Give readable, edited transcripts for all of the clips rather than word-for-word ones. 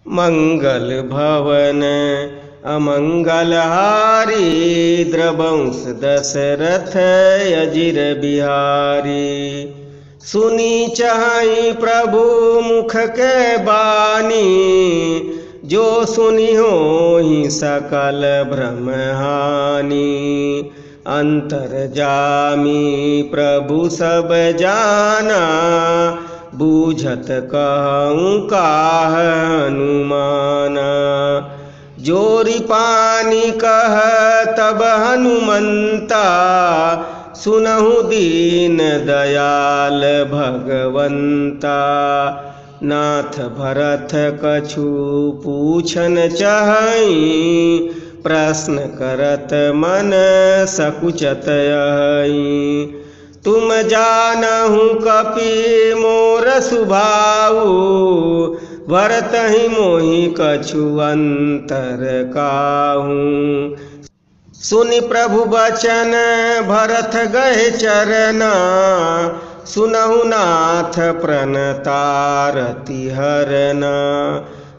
मंगल भवन अमंगलहारी द्रवंश दशरथ अजिर बिहारी। सुनी चाहि प्रभु मुख के बानी, जो सुनी होहि सकल भ्रम हानि। अंतर्जामी प्रभु सब जाना, बूझत कहूँ काह हनुमाना। जोरी पानी कह तब हनुमंता, सुनहु दीन दयाल भगवंता। नाथ भरत कछु पूछन चाहि, प्रश्न करत मन सकुचत यहि। तुम जानहु कपि मोर सुभाऊ, भरतहि मोहि कछु अंतर काहू। सुनि प्रभु बचन भरत गए चरना, सुनहु नाथ प्रणतारति हरना।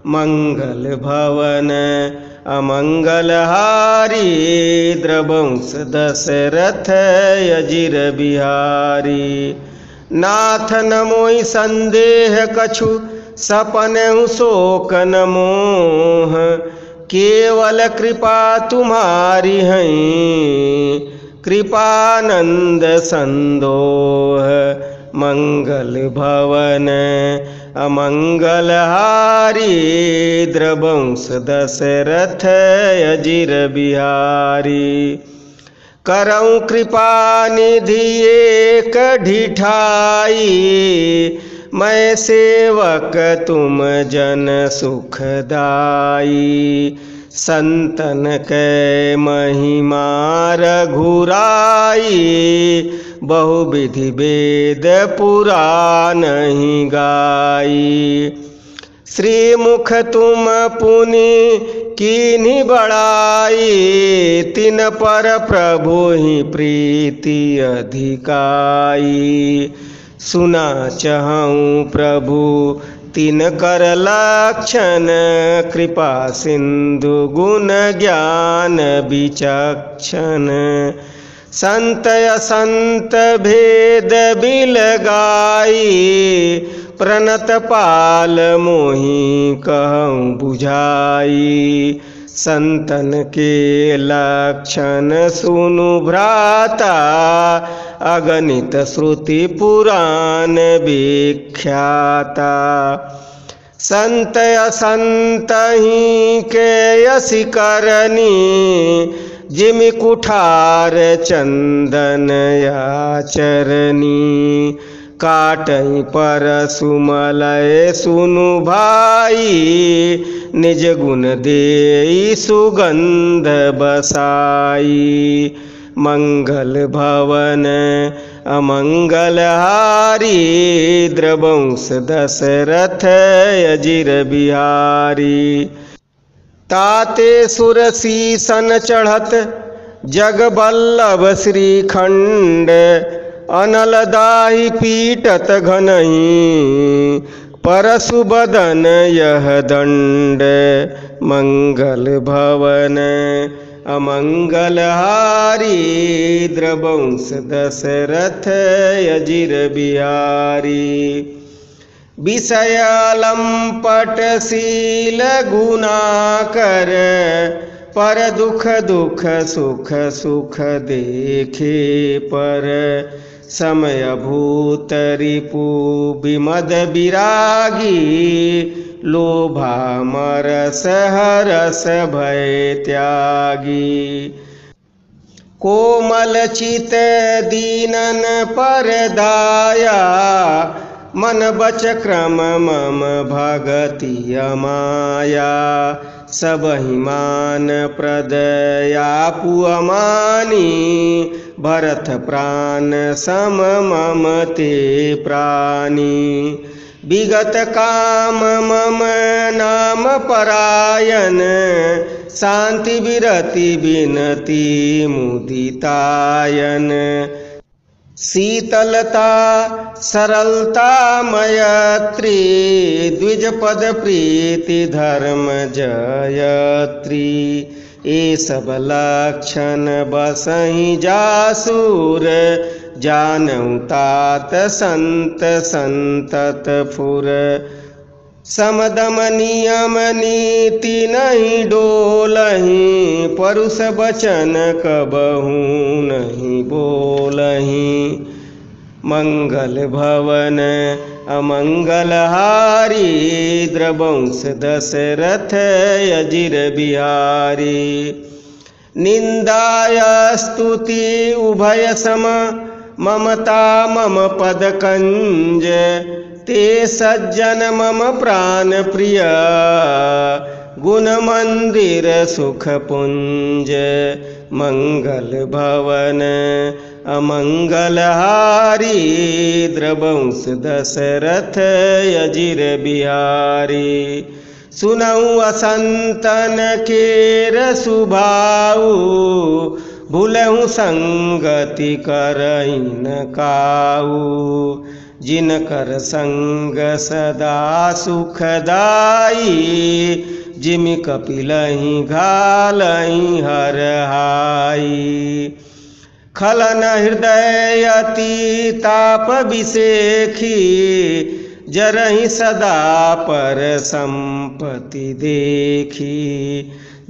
मंगल भवन अमंगलहारी, द्रवंश दशरथ अजिर बिहारी। नाथ न मोहि संदेह कछु, सपनहु शोक न मोह। केवल कृपा तुम्हारी है, कृपानंद संदोह। मंगल भवन अमंगलहारी, द्रवंश दशरथ अजिर बिहारी। करऊँ कृपा निधि एक ढिठाई, मैं सेवक तुम जन सुखदाई। संतन के महिमा रघुराई, बहुविधि वेद पुराण ही गाई। श्रीमुख तुम पुनि कीन्ही बड़ाई, तिन पर प्रभु ही प्रीति अधिकाई। सुना चाहूँ प्रभु तिन कर लक्षण, कृपा सिंधु गुण ज्ञान विचक्षण। संत असंत भेद बिलगाई, प्रणत पाल मोहि कहूँ बुझाई। संतन के लक्षण सुनु भ्राता, अगणित श्रुति पुराण विख्याता। संत असंत ही के यसी करनी, जिमि कुठार चंदन आचरनी। काटई पर सुमलय सुनु भाई, निज गुण देई सुगंध बसाई। मंगल भवन अमंगलहारी, द्रवंश दशरथ अजिर बिहारी। ताते सुर सीसन चढ़त जगबल्लभ श्रीखंड, अनल दाहि पीटत घनहि, परशु बदन यह दंड। मंगल भवन अमंगलहारी, द्रवंश दशरथ अजिर बिहारी। विषय लंपट शील गुनाकर, पर दुख दुख सुख सुख देखे पर। समय भूत रिपु विमद विरागी, लोभा मरस हरस भय त्यागी। कोमल चित दीनन पर दाया, मन बच क्रम मम भगति अमाया। सबहि मान प्रदया पुअमानी, भरत प्राण सम मम ते प्राणी। विगत काम मम नाम परायण, शांति विरति बिनती मुदितायन। शीतलता सरलता मयत्री द्विजपद प्रीति धर्म जयत्री। ये सब लक्षण बसहि जासुर जानऊ तात संत संतत फुर। समदम नियम नीति नहीं डोलहि परुष बचन कबहू नहीं बोलहि। मंगल भवन अमंगल हारी द्रवंश दशरथ अजिर बिहारी। निंदाय स्तुति उभय सम ममता मम पद कंज। ते सज्जन मम प्राण प्रिय गुण मंदिर सुख पुंज। मंगल भवन अमंगल हारी द्रवंश दशरथ अजिर बिहारी। सुनऊ असंतन केर सुभाऊ भूलहु संगति करई न काऊ। जिनकर संग सदा सुखदाई जिमि कपिलहि घालहि हरहाई। खलन हृदय अति ताप विसेखी जरहि सदा पर संपत्ति देखी।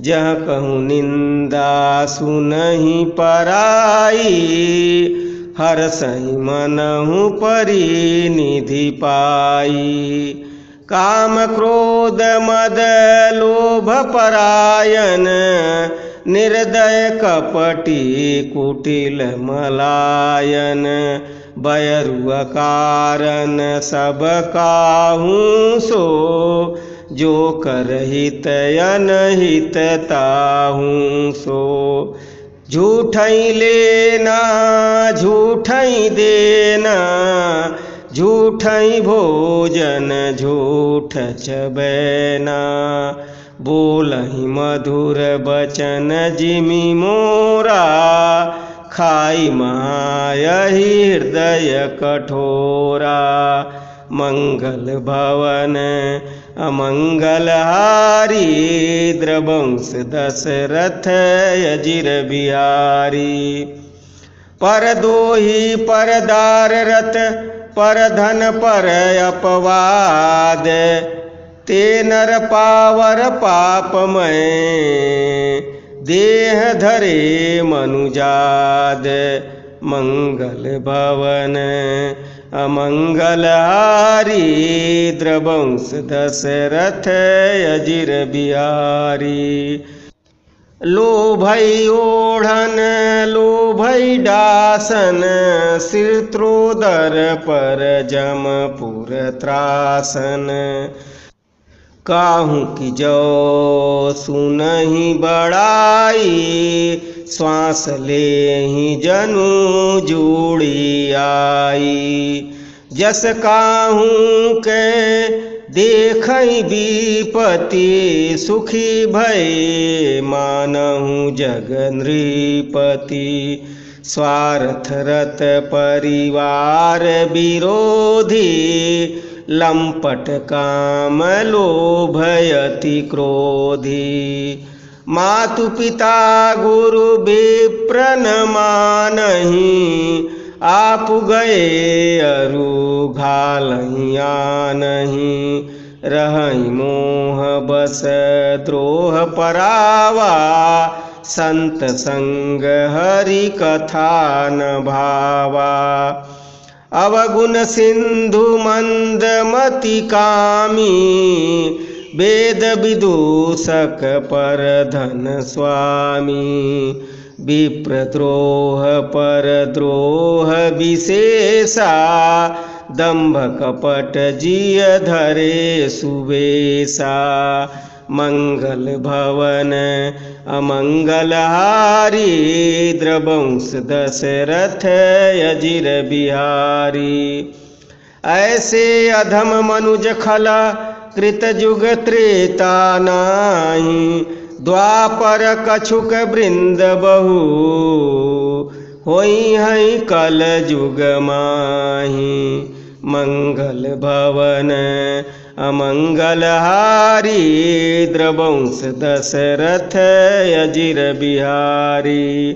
जह कहूँ निंदा सुनहि पराई हरसहि मनहु परिनिधि पाई। काम क्रोध मद लोभ परायण निर्दय कपटी कुटिल मलायन। बयरु कारण सब काहू सो जो करहित अनहित ताहू सो। झूठई लेना झूठई देना झूठई भोजन झूठ चबैना। बोलहि मधुर बचन जिमि मोरा खाई मायहि हृदय कठोरा। मंगल भवन अमंगल हारी द्रवंश दशरथ अजिर बिहारी। पर दोही परदार रत पर धन पर अपवाद। ते नर पावर पापमय देह धरे मनुजाद। मंगल भवन अमंगल हारी द्रवंश दशरथ अजिर बिहारी। लोभई ओढ़न लोभई डासन सिरत्रोदर पर जमपुर त्रासन। काहू की जो सुनहि बड़ाई श्वास लेहि जनु जूड़ी आई। जस काहू के देखहि विपति सुखी भय मानहु जग नृपति। स्वार्थ रत परिवार विरोधी लंपट काम लोभ अति क्रोधी। मातु पिता गुरु विप्र न मानहि आप गए अरु घालहि आनहि। रहहि मोह बस द्रोह परावा संत संग हरि कथा न भावा। अवगुण सिंधु मंद मति कामी वेद विदूषक पर धन स्वामी। विप्रद्रोह पर द्रोह विशेषा दंभ कपट जिय धरे सुवेशा। मंगल भवन अमंगल हारी द्रवंश दशरथ अजिर बिहारी। ऐसे अधम मनुज खला कृत जुग त्रेता नाही। द्वापर कछुक वृंद बहु होई हई कल युग माही। मंगल भवन अमंगल हारी, द्रवंश दशरथ अजिर बिहारी।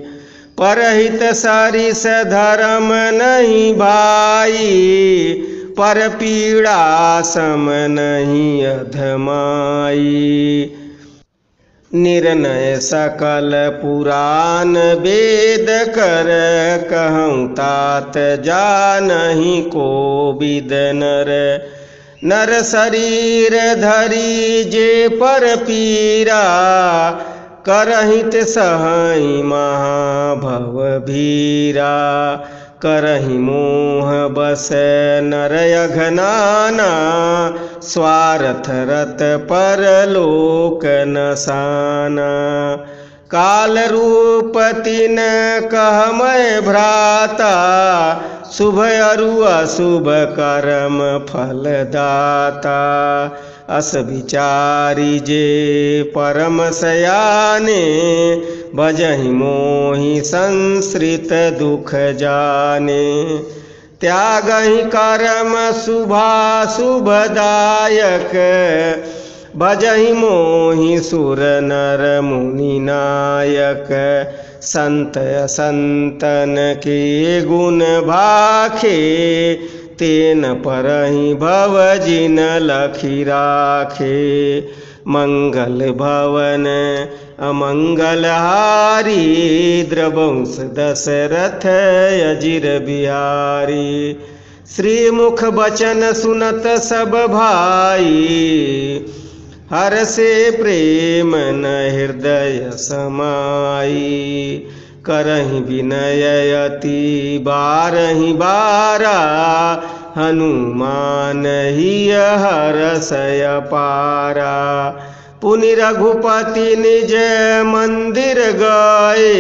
परहित सरिस धर्म नहीं भाई, पर पीड़ा सम नहीं अधमाई। निर्णय सकल पुराण वेद कर, कहूँ तात जानहि को विद नर। नर शरीर धरी जे पर पीरा, करहित सहई महाभव भीरा। करहि मोह बस नर अघनाना, स्वार्थ रत परलोक नसाना। काल रूप तिन कह मैं भ्राता, शुभ अरु अशुभ कर्म फलदाता। अस विचारी जे परम सयाने, भजहि मोहि संसृत दुख जाने। त्यागहि कर्म शुभाशुभदायक, भजहि मोहि सुर नर मुनि नायक। संत असंतन के गुण भाखे, तेन परहि भव जिन लखि राखे। मंगल भवन अमंगल हारी, द्रवंश दशरथ अजिर बिहारी। श्रीमुख बचन सुनत सब भाई, हर्षे प्रेम न हृदय समाई। करहि विनय अति बारहि बारा, हनुमान हिय हरषय पारा। पुनि रघुपति निज मंदिर गए,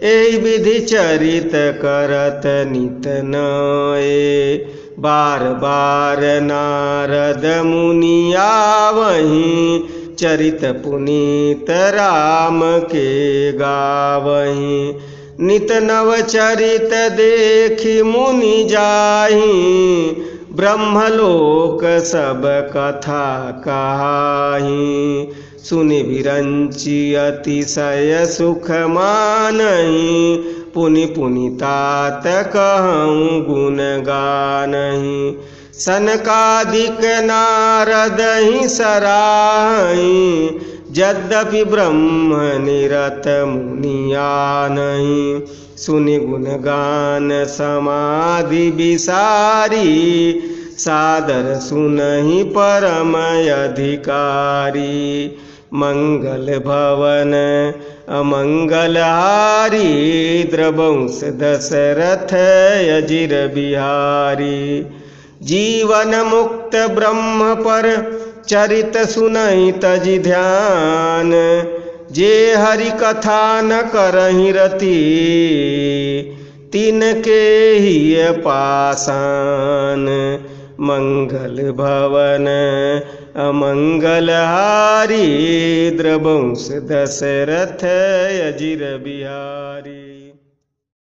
एहि विधि चरित करत नित नये। बार बार नारद मुनि आवहीं, चरित पुनीत राम के गावहीं। नित नव चरित देखि मुनि जाहीं, ब्रह्मलोक सब कथा कहाहीं। सुनि विरंचि अतिशय सुख मानहीं, पुनि पुनि तात कहूँ गुण गानहीं। सनकादिक नारद ही सराहीं, यद्यपि ब्रह्म निरत मुनिया नहीं। सुनि गुण गान समाधि विसारी, सादर सुनहि परम अधिकारी। मंगल भवन अमंगल हारी, द्रवंश दशरथ अजिर बिहारी। जीवन मुक्त ब्रह्म पर चरित सुनहि तजि ध्यान, जे हरि कथा न करहि रति, तिनके हिय पाषाण। मंगल भवन अमंगल हारी, द्रवंश दशरथ अजिर बिहारी।